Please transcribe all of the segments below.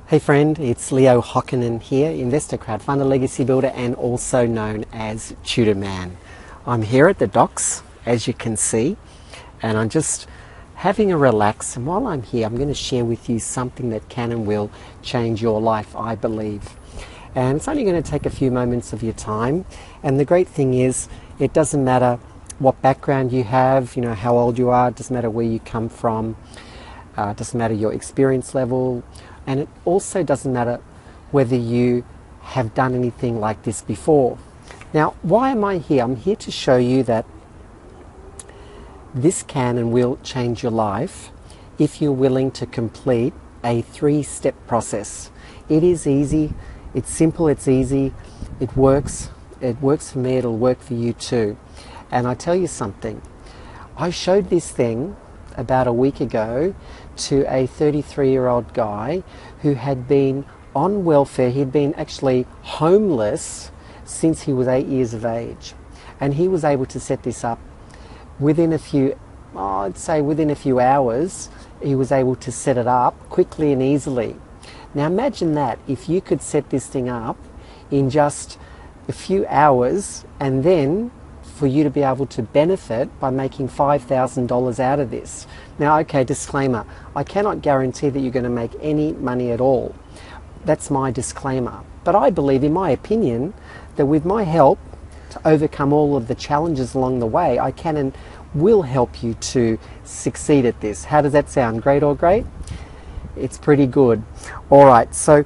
Hey friend, it's Leo Hockinen here, investor, crowdfunder, legacy builder, and also known as Tutorman. I'm here at the docks, as you can see, and I'm just having a relax. And while I'm here, I'm going to share with you something that can and will change your life, I believe. And it's only going to take a few moments of your time. And the great thing is, it doesn't matter what background you have, how old you are, it doesn't matter where you come from, it doesn't matter your experience level. And it also doesn't matter whether you have done anything like this before. Now, why am I here? I'm here to show you that this can and will change your life if you're willing to complete a 3-step process. It is easy, it's simple, it's easy, it works for me, it'll work for you too. And I tell you something, I showed this thing about a week ago to a 33-year-old guy who had been on welfare. He'd been actually homeless since he was 8 years of age, and he was able to set this up within a few hours. He was able to set it up quickly and easily. Now imagine that, if you could set this thing up in just a few hours, and then for you to be able to benefit by making $5,000 out of this. Now, okay, disclaimer, I cannot guarantee that you're going to make any money at all. That's my disclaimer. But I believe, in my opinion, that with my help to overcome all of the challenges along the way, I can and will help you to succeed at this. How does that sound? Great or great? It's pretty good. All right, so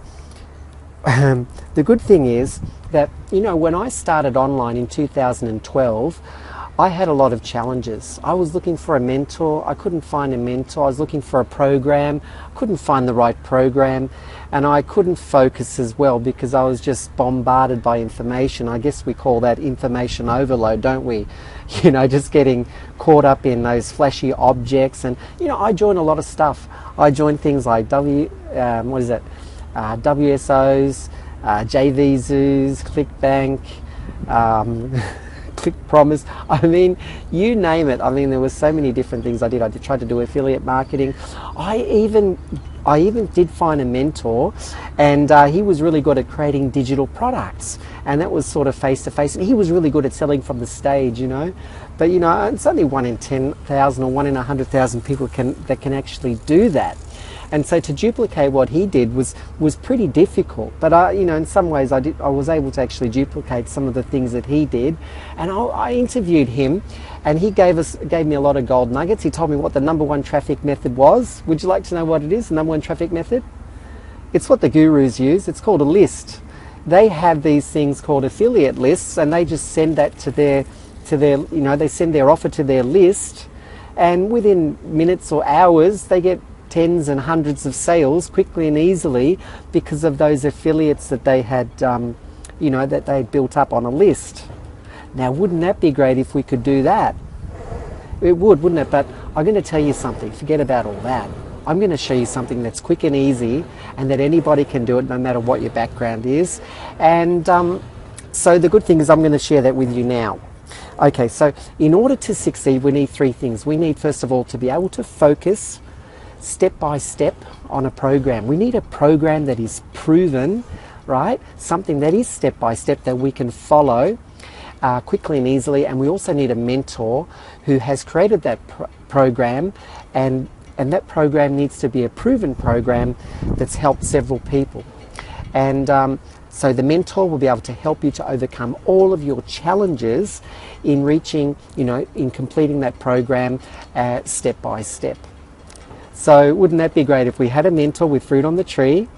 the good thing is that, when I started online in 2012, I had a lot of challenges. I was looking for a mentor. I couldn't find a mentor. I was looking for a program. I couldn't find the right program. And I couldn't focus as well because I was just bombarded by information. I guess we call that information overload, don't we? Just getting caught up in those flashy objects. And, I joined a lot of stuff. I joined things like WSOs, JVZoos, ClickBank, Click Promise. I mean, you name it. I mean, there were so many different things I did. Tried to do affiliate marketing. I even did find a mentor, and he was really good at creating digital products, and that was sort of face to face. And he was really good at selling from the stage, But it's only 1 in 10,000 or 1 in 100,000 people that can actually do that. And so to duplicate what he did was pretty difficult. But in some ways I was able to actually duplicate some of the things that he did. And I interviewed him, and he gave me a lot of gold nuggets. He told me what the #1 traffic method was. Would you like to know what it is, the #1 traffic method? It's what the gurus use. It's called a list. They have these things called affiliate lists, and they just send that to their they send their offer to their list, and within minutes or hours they get tens and hundreds of sales quickly and easily because of those affiliates that they had, that they had built up on a list. Now, wouldn't that be great if we could do that? It would, wouldn't it? But I'm going to tell you something. Forget about all that. I'm going to show you something that's quick and easy, and that anybody can do it no matter what your background is. And so the good thing is I'm going to share that with you now. Okay, so in order to succeed, we need 3 things. We need, first of all, to be able to focus step by step on a program. We need a program that is proven, right? Something that is step by step that we can follow quickly and easily. And we also need a mentor who has created that program, and that program needs to be a proven program that's helped several people. And so the mentor will be able to help you to overcome all of your challenges in reaching, in completing that program step by step. So wouldn't that be great if we had a mentor with fruit on the tree,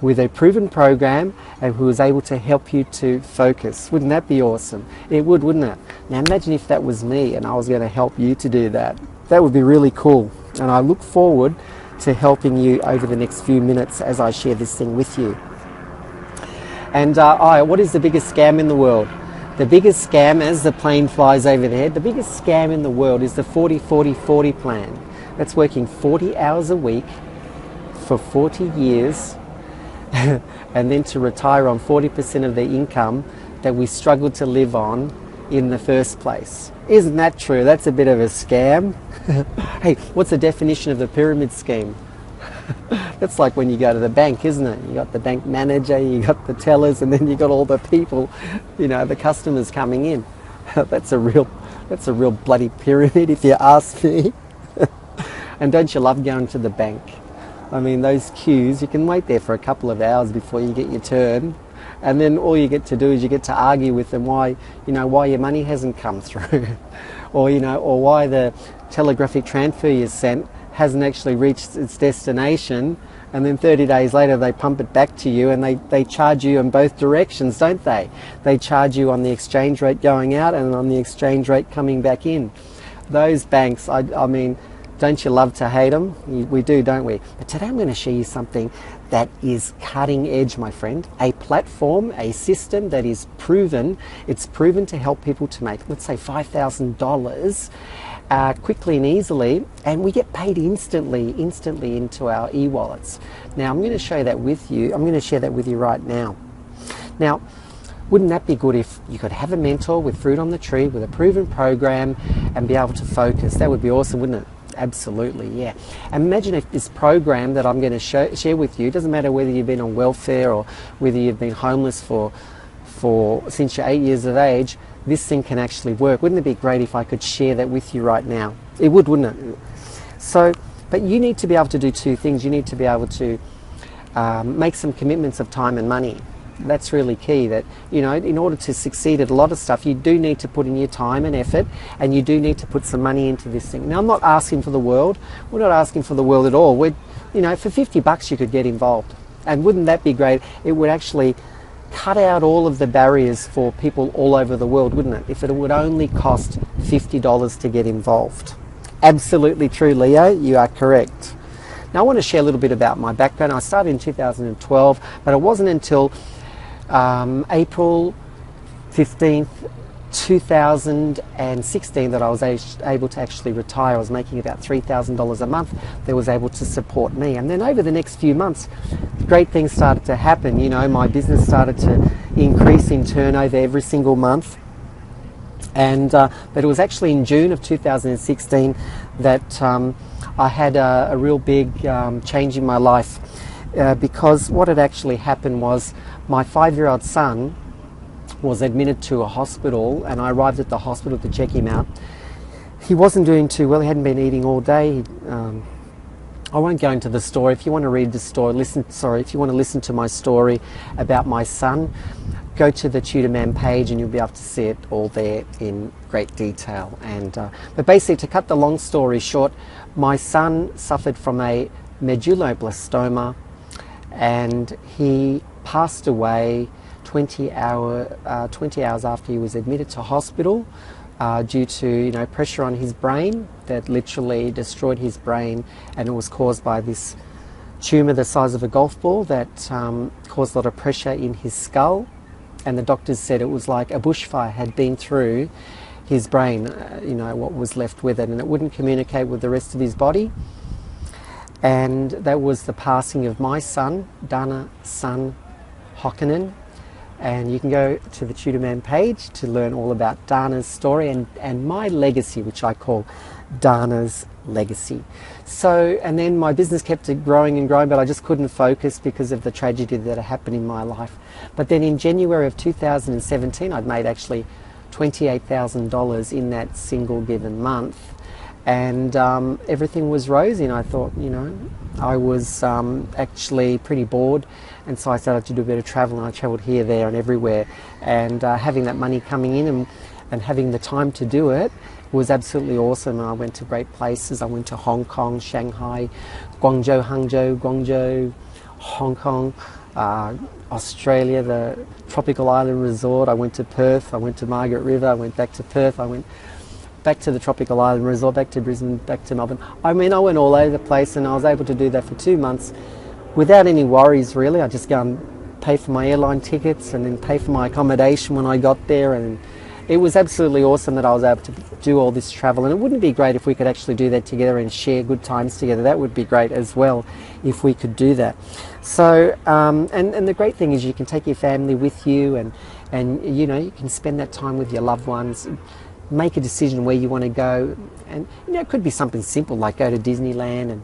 with a proven program, and who was able to help you to focus? Wouldn't that be awesome? It would, wouldn't it? Now imagine if that was me and I was going to help you to do that. That would be really cool. And I look forward to helping you over the next few minutes as I share this thing with you. And what is the biggest scam in the world? The biggest scam, as the plane flies overhead, the biggest scam in the world is the 40-40-40 plan. That's working 40 hours a week for 40 years and then to retire on 40% of the income that we struggled to live on in the first place. Isn't that true? That's a bit of a scam. Hey, what's the definition of the pyramid scheme? That's like when you go to the bank, isn't it? You got the bank manager, you got the tellers, and then you got all the people, the customers coming in. That's a real bloody pyramid, if you ask me. And don't you love going to the bank? I mean, those queues, you can wait there for a couple of hours before you get your turn, and then all you get to do is you get to argue with them why your money hasn't come through, or why the telegraphic transfer you sent hasn't actually reached its destination, and then 30 days later they pump it back to you, and they charge you in both directions, don't they? They charge you on the exchange rate going out and on the exchange rate coming back in. Those banks, I mean, don't you love to hate them? We do, don't we? But today I'm going to show you something that is cutting edge, my friend. A platform, a system that is proven. It's proven to help people to make, let's say, $5,000 quickly and easily, and we get paid instantly into our e-wallets. Now I'm going to show that with you. I'm going to share that with you right now. Now, wouldn't that be good if you could have a mentor with fruit on the tree, with a proven program, and be able to focus? That would be awesome, wouldn't it? Absolutely, yeah. And imagine if this program that I'm going to share with you, doesn't matter whether you've been on welfare or whether you've been homeless since you're 8 years of age, this thing can actually work. Wouldn't it be great if I could share that with you right now? It would, wouldn't it? So, but you need to be able to do two things. You need to be able to make some commitments of time and money. That's really key, that, in order to succeed at a lot of stuff, you do need to put in your time and effort, and you do need to put some money into this thing. Now, I'm not asking for the world. We're not asking for the world at all. For $50 you could get involved. And wouldn't that be great? It would actually cut out all of the barriers for people all over the world, wouldn't it? If it would only cost $50 to get involved. Absolutely true, Leo. You are correct. Now, I want to share a little bit about my background. I started in 2012, but it wasn't until April 15th, 2016 that I was able to actually retire. I was making about $3,000 a month that was able to support me. And then over the next few months, great things started to happen. My business started to increase in turnover every single month. And but it was actually in June of 2016 that I had a real big change in my life. Because what had actually happened was my 5-year-old son was admitted to a hospital, and I arrived at the hospital to check him out. He wasn't doing too well. He hadn't been eating all day. I won't go into the story. If you want to read the story, if you want to listen to my story about my son, go to the Tutorman page and you'll be able to see it all there in great detail. But basically, to cut the long story short, my son suffered from a medulloblastoma, and he passed away 20 hours after he was admitted to hospital due to pressure on his brain that literally destroyed his brain, and it was caused by this tumour the size of a golf ball that caused a lot of pressure in his skull, and the doctors said it was like a bushfire had been through his brain, what was left with it, and it wouldn't communicate with the rest of his body. And that was the passing of my son, Dana Son Hokkinen. And you can go to the Tutorman page to learn all about Dana's story and my legacy, which I call Dana's legacy. So, and then my business kept growing and growing, but I just couldn't focus because of the tragedy that had happened in my life. But then in January of 2017, I'd made actually $28,000 in that single given month. And everything was rosy, and I thought, I was actually pretty bored, and so I started to do a bit of travel, and I travelled here, there and everywhere, and having that money coming in and having the time to do it was absolutely awesome. And I went to great places. I went to Hong Kong, Shanghai, Guangzhou, Hong Kong, Australia, the tropical island resort. I went to Perth, I went to Margaret River, I went back to Perth, I went back to the tropical island resort, back to Brisbane, back to Melbourne. I mean, I went all over the place, and I was able to do that for 2 months without any worries, really. I just go and pay for my airline tickets and then pay for my accommodation when I got there, and it was absolutely awesome that I was able to do all this travel. And it wouldn't be great if we could actually do that together and share good times together. That would be great as well if we could do that. So, and the great thing is you can take your family with you, and you can spend that time with your loved ones. make a decision where you want to go. And it could be something simple like go to Disneyland and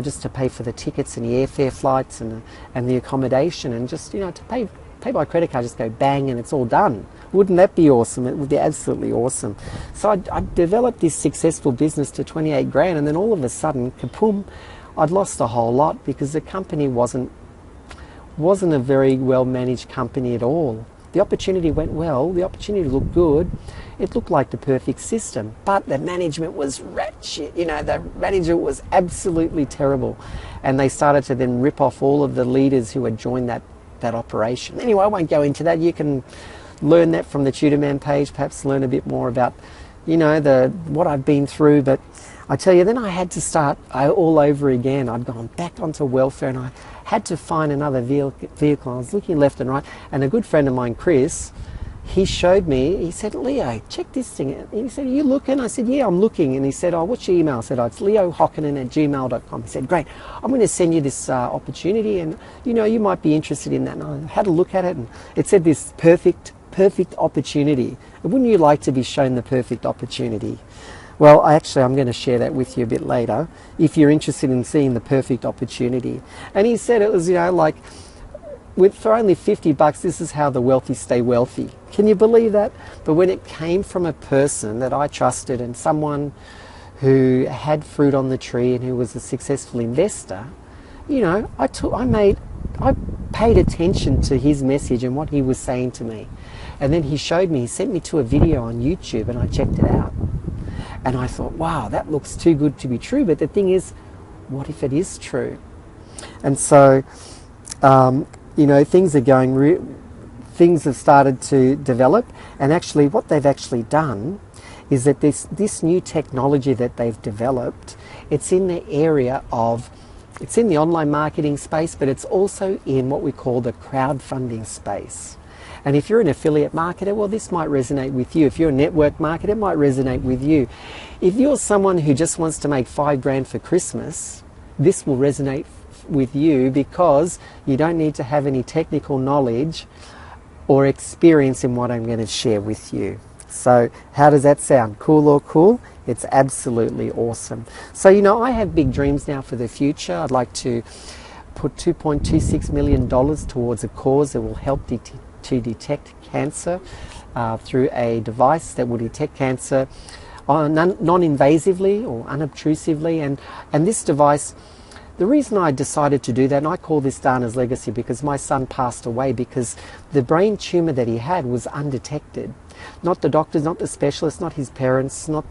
just to pay for the tickets and the airfare flights and the accommodation, and just to pay by credit card, just go bang and it's all done. Wouldn't that be awesome? It would be absolutely awesome. So I developed this successful business to 28 grand, and then all of a sudden, kapoom, I'd lost a whole lot because the company wasn't a very well managed company at all. The opportunity went well, the opportunity looked good, it looked like the perfect system, but the management was wretched. The management was absolutely terrible, and they started to then rip off all of the leaders who had joined that operation. Anyway, I won't go into that. You can learn that from the Tutorman page, perhaps learn a bit more about what I've been through. But I tell you, then I had to start all over again. I'd gone back onto welfare, and I had to find another vehicle. I was looking left and right, and a good friend of mine, Chris, he showed me, he said, Leo, check this thing out. He said, are you looking? I said, yeah, I'm looking. And he said, oh, what's your email? I said, oh, it's leohockinen@gmail.com. He said, great, I'm going to send you this opportunity, and you might be interested in that. And I had a look at it, and it said this perfect opportunity. And wouldn't you like to be shown the perfect opportunity? Well, I'm going to share that with you a bit later, if you're interested in seeing the perfect opportunity. And he said it was, for only $50, this is how the wealthy stay wealthy. Can you believe that? But when it came from a person that I trusted and someone who had fruit on the tree and who was a successful investor, I paid attention to his message and what he was saying to me. And then he sent me to a video on YouTube, and I checked it out. And I thought, wow, that looks too good to be true. But the thing is, what if it is true? And so, things have started to develop. And actually, what they've actually done is that this new technology that they've developed, it's in the it's in the online marketing space, but it's also in what we call the crowdfunding space. And if you're an affiliate marketer, well, this might resonate with you. If you're a network marketer, it might resonate with you. If you're someone who just wants to make $5 grand for Christmas, this will resonate with you, because you don't need to have any technical knowledge or experience in what I'm going to share with you. So how does that sound? Cool or cool? It's absolutely awesome. So, I have big dreams now for the future. I'd like to put $2.26 million towards a cause that will help to detect cancer through a device that will detect cancer non-invasively or unobtrusively. And this device, the reason I decided to do that, and I call this Dana's legacy, because my son passed away because the brain tumor that he had was undetected. Not the doctors, not the specialists, not his parents, not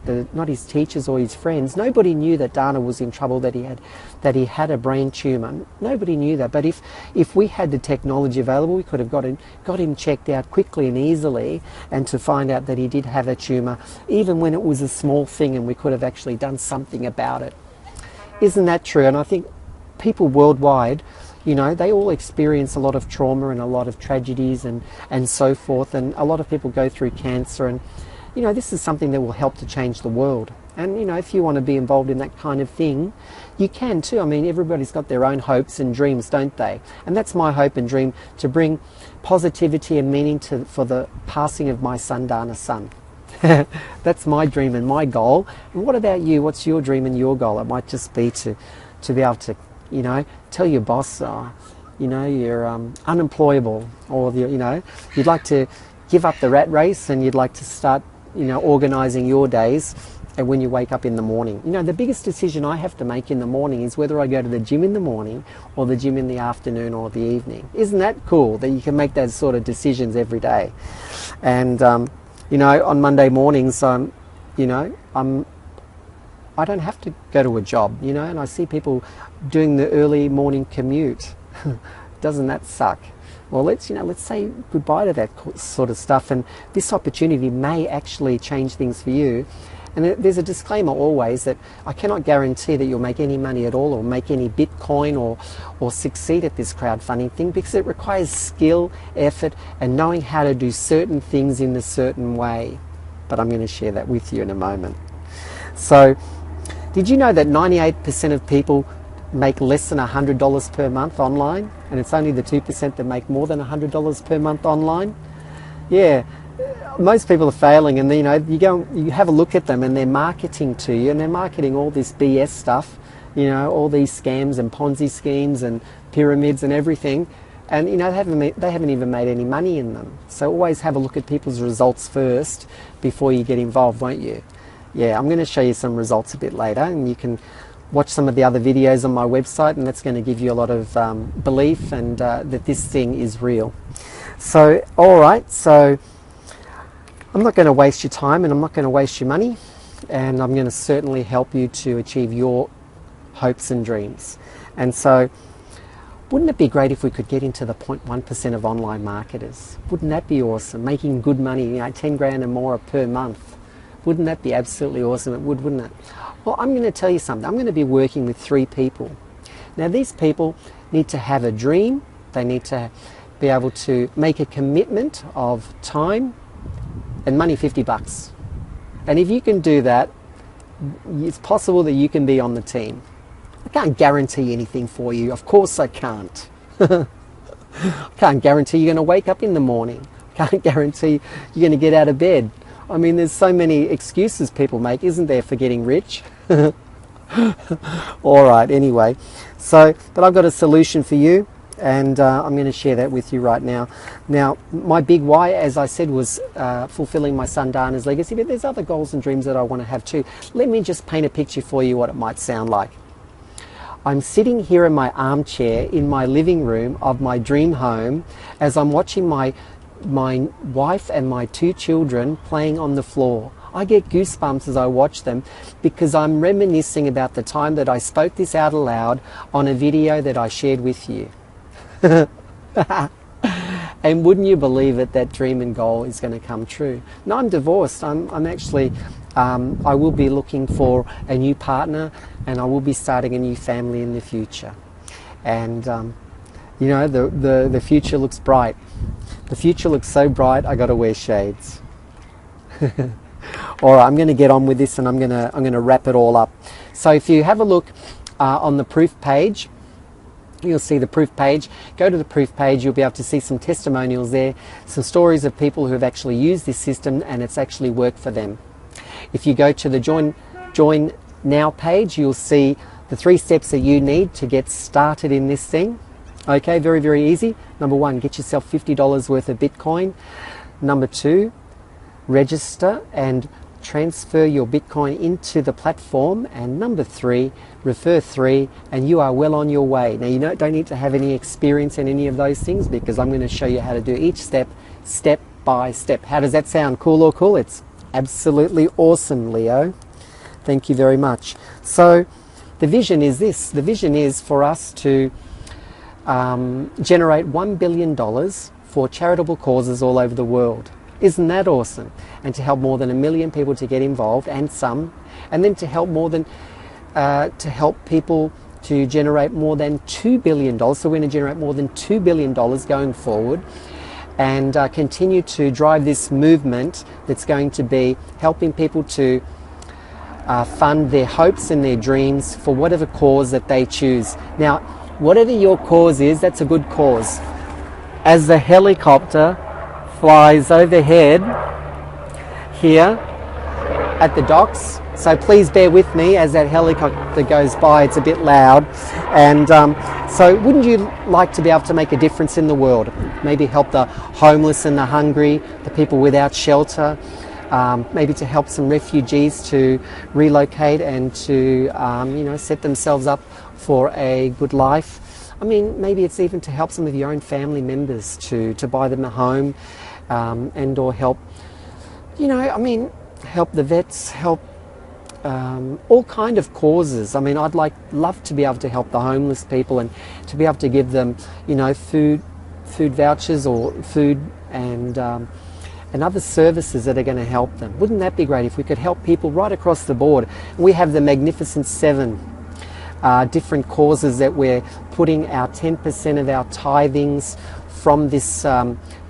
his teachers or his friends. Nobody knew that Dana was in trouble, that he had a brain tumor. Nobody knew that. But if we had the technology available, we could have got him checked out quickly and easily, and to find out that he did have a tumor, even when it was a small thing, and we could have actually done something about it. Isn't that true? And I think people worldwide, they all experience a lot of trauma and a lot of tragedies and so forth, and a lot of people go through cancer, and this is something that will help to change the world. And if you want to be involved in that kind of thing, you can too. I mean, everybody's got their own hopes and dreams, don't they? And that's my hope and dream, to bring positivity and meaning for the passing of my son, Dana's son. That's my dream and my goal. And what about you? What's your dream and your goal? It might just be to be able to tell your boss, you're unemployable, or you'd like to give up the rat race, and you'd like to start, organising your days and when you wake up in the morning. The biggest decision I have to make in the morning is whether I go to the gym in the morning or the gym in the afternoon or the evening. Isn't that cool that you can make those sort of decisions every day? And on Monday mornings, I don't have to go to a job, and I see people doing the early morning commute. Doesn't that suck? Well, let's say goodbye to that sort of stuff, and this opportunity may actually change things for you. And there's a disclaimer always that I cannot guarantee that you'll make any money at all, or make any Bitcoin, or succeed at this crowdfunding thing, because it requires skill, effort, and knowing how to do certain things in a certain way. But I'm going to share that with you in a moment. So, did you know that 98% of people make less than $100 per month online, and it's only the 2% that make more than $100 per month online? Yeah, most people are failing, and you have a look at them, and they're marketing to you, and they're marketing all this BS stuff, all these scams and Ponzi schemes and pyramids and everything, and they haven't even made any money in them. So always have a look at people's results first before you get involved, won't you? Yeah, I'm going to show you some results a bit later, and you can watch some of the other videos on my website, and that's going to give you a lot of belief and that this thing is real. So, alright, so I'm not going to waste your time, and I'm not going to waste your money, and I'm going to certainly help you to achieve your hopes and dreams. And so, wouldn't it be great if we could get into the 0.1% of online marketers? Wouldn't that be awesome? Making good money, 10 grand and more per month. Wouldn't that be absolutely awesome? It would, wouldn't it? Well, I'm going to tell you something. I'm going to be working with 3 people. Now, these people need to have a dream. They need to be able to make a commitment of time and money, $50. And if you can do that, it's possible that you can be on the team. I can't guarantee anything for you. Of course I can't. I can't guarantee you're going to wake up in the morning. I can't guarantee you're going to get out of bed. I mean, there's so many excuses people make, isn't there, for getting rich? All right, anyway. So, but I've got a solution for you, and I'm going to share that with you right now. Now, my big why, as I said, was fulfilling my son Dana's legacy, but there's other goals and dreams that I want to have too. Let me just paint a picture for you what it might sound like. I'm sitting here in my armchair in my living room of my dream home as I'm watching my wife and my 2 children playing on the floor. I get goosebumps as I watch them because I'm reminiscing about the time that I spoke this out aloud on a video that I shared with you. And wouldn't you believe it, that dream and goal is going to come true. Now, I'm divorced. I'm actually, I will be looking for a new partner, and I will be starting a new family in the future. And, the future looks bright. The future looks so bright, I got to wear shades. All right, I'm going to get on with this, and I'm going to wrap it all up. So if you have a look on the proof page, you'll see the proof page. Go to the proof page, you'll be able to see some testimonials there, some stories of people who have actually used this system and it's actually worked for them. If you go to the Join Now page, you'll see the 3 steps that you need to get started in this thing. Okay, very, very easy. Number 1, get yourself $50 worth of Bitcoin. Number 2, register and transfer your Bitcoin into the platform. And number 3, refer 3, and you are well on your way. Now, you don't need to have any experience in any of those things, because I'm going to show you how to do each step, step by step. How does that sound? Cool or cool? It's absolutely awesome, Leo. Thank you very much. So the vision is this. The vision is for us to generate $1 billion for charitable causes all over the world. Isn't that awesome? And to help more than 1 million people to get involved, and then to help more than to help people to generate more than $2 billion. So we're going to generate more than $2 billion going forward, and continue to drive this movement that's going to be helping people to fund their hopes and their dreams for whatever cause that they choose. Now, whatever your cause is, that's a good cause. As the helicopter flies overhead here at the docks, so please bear with me as that helicopter goes by. It's a bit loud, and so wouldn't you like to be able to make a difference in the world? Maybe help the homeless and the hungry, the people without shelter, maybe to help some refugees to relocate and to set themselves up for a good life. I mean, maybe it's even to help some of your own family members to buy them a home, and or help, help the vets, help all kind of causes. I mean, I'd love to be able to help the homeless people and to be able to give them, food vouchers or food and other services that are going to help them. Wouldn't that be great if we could help people right across the board? We have the Magnificent 7 different causes that we're putting our 10% of our tithings from this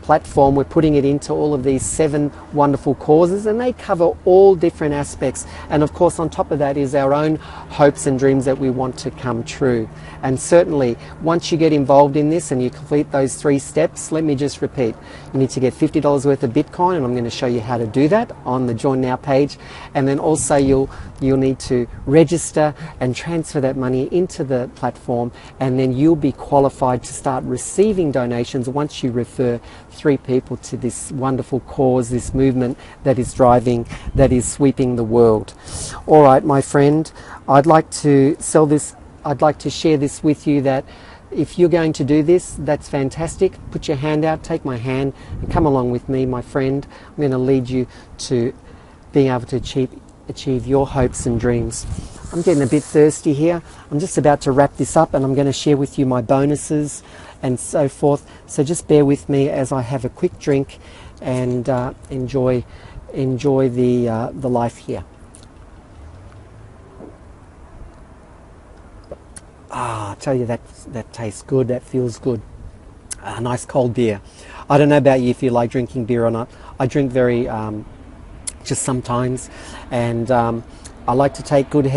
platform. We're putting it into all of these 7 wonderful causes, and they cover all different aspects. And of course, on top of that is our own hopes and dreams that we want to come true. And certainly, once you get involved in this and you complete those 3 steps, let me just repeat, you need to get $50 worth of Bitcoin, and I'm going to show you how to do that on the Join Now page. And then also you'll need to register and transfer that money into the platform, and then you'll be qualified to start receiving donations once you refer 3 people to this wonderful cause, this movement that is driving, that is sweeping the world. All right, my friend, I'd like to sell this. I'd like to share this with you, that if you're going to do this, that's fantastic. Put your hand out, take my hand, and come along with me, my friend. I'm going to lead you to being able to achieve your hopes and dreams. I'm getting a bit thirsty here. I'm just about to wrap this up, and I'm going to share with you my bonuses and so forth. So just bear with me as I have a quick drink and enjoy the life here. I tell you, that tastes good, that feels good. A nice cold beer. I don't know about you if you like drinking beer or not. I drink very, just sometimes, and I like to take good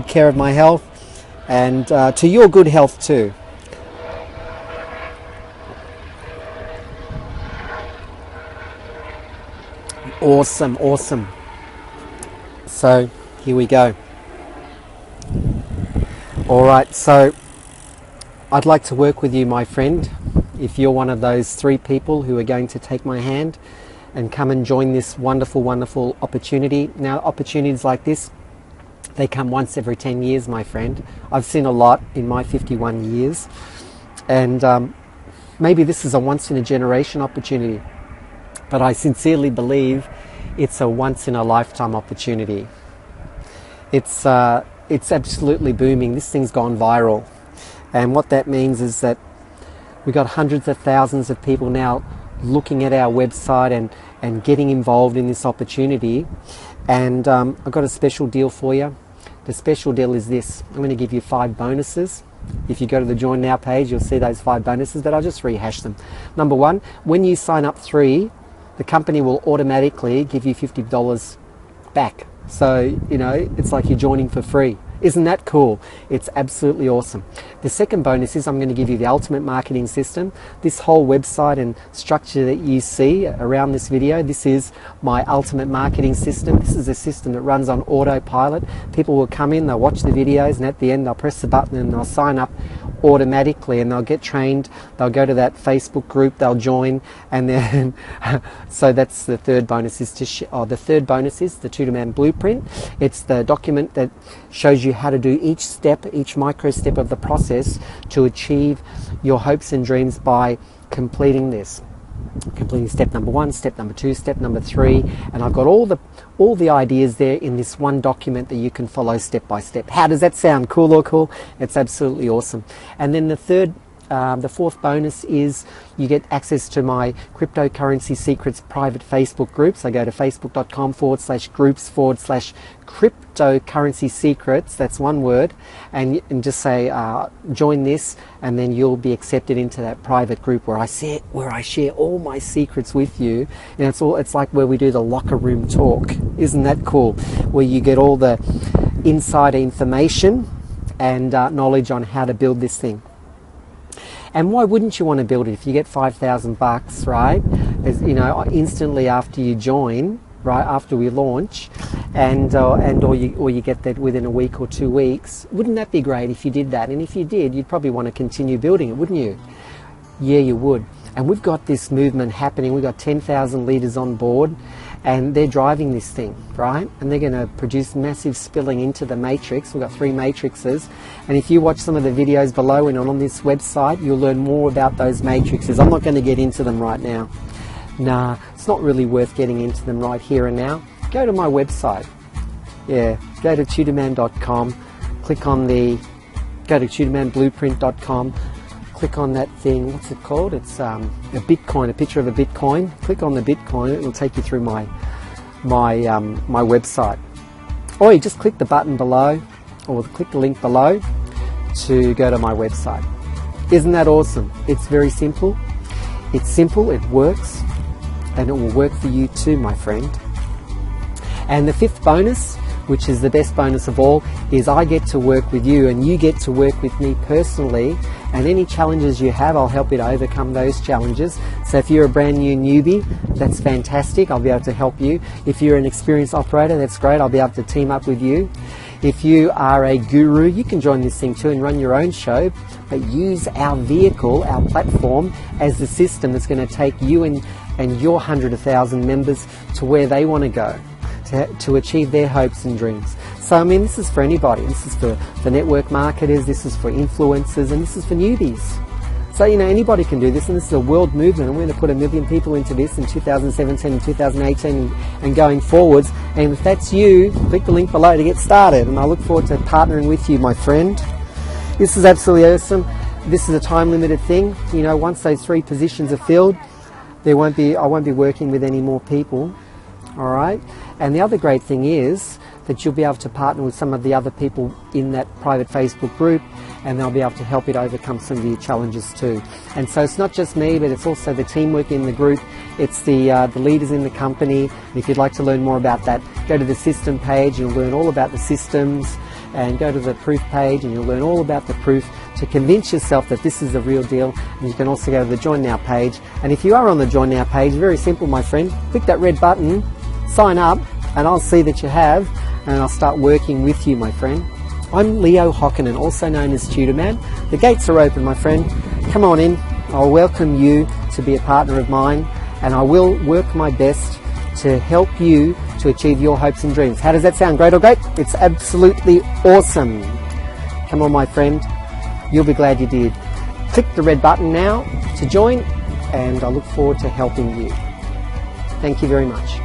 care of my health, and to your good health too. Awesome, awesome. So here we go. All right, so I'd like to work with you, my friend, if you're one of those 3 people who are going to take my hand and come and join this wonderful, wonderful opportunity. Now, opportunities like this, they come once every 10 years, my friend. I've seen a lot in my 51 years, and maybe this is a once-in-a-generation opportunity, but I sincerely believe it's a once-in-a-lifetime opportunity. It's absolutely booming. This thing's gone viral, and what that means is that we've got hundreds of thousands of people now looking at our website and getting involved in this opportunity. And I've got a special deal for you. The special deal is this: I'm going to give you 5 bonuses. If you go to the Join Now page, you'll see those 5 bonuses, but I'll just rehash them. Number 1, when you sign up 3, the company will automatically give you $50 back. So, you know, it's like you're joining for free. Isn't that cool? It's absolutely awesome. The second bonus is I'm going to give you the ultimate marketing system. This whole website and structure that you see around this video, this is my ultimate marketing system. This is a system that runs on autopilot. People will come in, they'll watch the videos, and at the end they'll press the button and they'll sign up automatically, and they'll get trained. They'll go to that Facebook group, they'll join, and then so that's the third bonus. The third bonus is the Tutorman blueprint. It's the document that shows you how to do each step, each micro step of the process to achieve your hopes and dreams by completing this. Completing step number 1, step number 2, step number 3, and I've got all the ideas there in this one document that you can follow step by step. How does that sound? Cool or cool? It's absolutely awesome. And then the fourth bonus is you get access to my Cryptocurrency Secrets private Facebook group. So go to facebook.com/groups/cryptocurrency secrets, that's one word, and just say join this, and then you'll be accepted into that private group where I share all my secrets with you. And it's like where we do the locker room talk. Isn't that cool? Where you get all the insider information and knowledge on how to build this thing. And why wouldn't you want to build it if you get $5,000, right? As, you know, instantly after you join, right after we launch, or you get that within a week or 2 weeks. Wouldn't that be great if you did that? And if you did, you'd probably want to continue building it, wouldn't you? Yeah, you would. And we've got this movement happening. We've got 10,000 leaders on board, and they're driving this thing, right? And they're going to produce massive spilling into the matrix. We've got 3 matrices, and if you watch some of the videos below and on this website, you'll learn more about those matrices. I'm not going to get into them right now. Nah, it's not really worth getting into them right here and now. Go to my website. Yeah, go to tutorman.com, go to tutormanblueprint.com, click on that thing, what's it called? It's a Bitcoin, a picture of a Bitcoin. Click on the Bitcoin, it'll take you through my website. Or you just click the button below, or click the link below to go to my website. Isn't that awesome? It's very simple. It's simple, it works, and it will work for you too, my friend. And the fifth bonus, which is the best bonus of all, is I get to work with you and you get to work with me personally, and any challenges you have, I'll help you to overcome those challenges. So if you're a brand new newbie, that's fantastic, I'll be able to help you. If you're an experienced operator, that's great, I'll be able to team up with you. If you are a guru, you can join this thing too and run your own show, but use our vehicle, our platform, as the system that's going to take you and your 100,000 members to where they want to go, to achieve their hopes and dreams. So I mean, this is for anybody. This is for network marketers, this is for influencers, and this is for newbies. So, you know, anybody can do this, and this is a world movement, and we're going to put 1 million people into this in 2017 and 2018 and going forwards. And if that's you, click the link below to get started, and I look forward to partnering with you, my friend. This is absolutely awesome. This is a time-limited thing. You know, once those 3 positions are filled, I won't be working with any more people. All right. And the other great thing is that you'll be able to partner with some of the other people in that private Facebook group, and they'll be able to help you to overcome some of your challenges too. And so it's not just me, but it's also the teamwork in the group. It's the leaders in the company. And if you'd like to learn more about that, go to the system page and you'll learn all about the systems, and go to the proof page and you'll learn all about the proof to convince yourself that this is the real deal. And you can also go to the Join Now page. And if you are on the Join Now page, very simple, my friend, click that red button, sign up, and I'll see that you have, and I'll start working with you, my friend. I'm Leo Hockinen, also known as Tutorman. The gates are open, my friend. Come on in. I'll welcome you to be a partner of mine, and I will work my best to help you to achieve your hopes and dreams. How does that sound? Great or great? It's absolutely awesome. Come on, my friend. You'll be glad you did. Click the red button now to join, and I look forward to helping you. Thank you very much.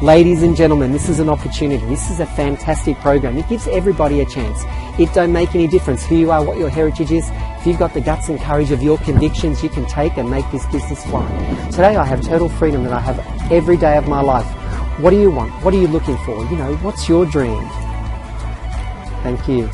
Ladies and gentlemen, this is an opportunity. This is a fantastic program. It gives everybody a chance. It don't make any difference who you are, what your heritage is. If you've got the guts and courage of your convictions, you can take and make this business fly. Today I have total freedom that I have every day of my life. What do you want? What are you looking for? You know, what's your dream? Thank you.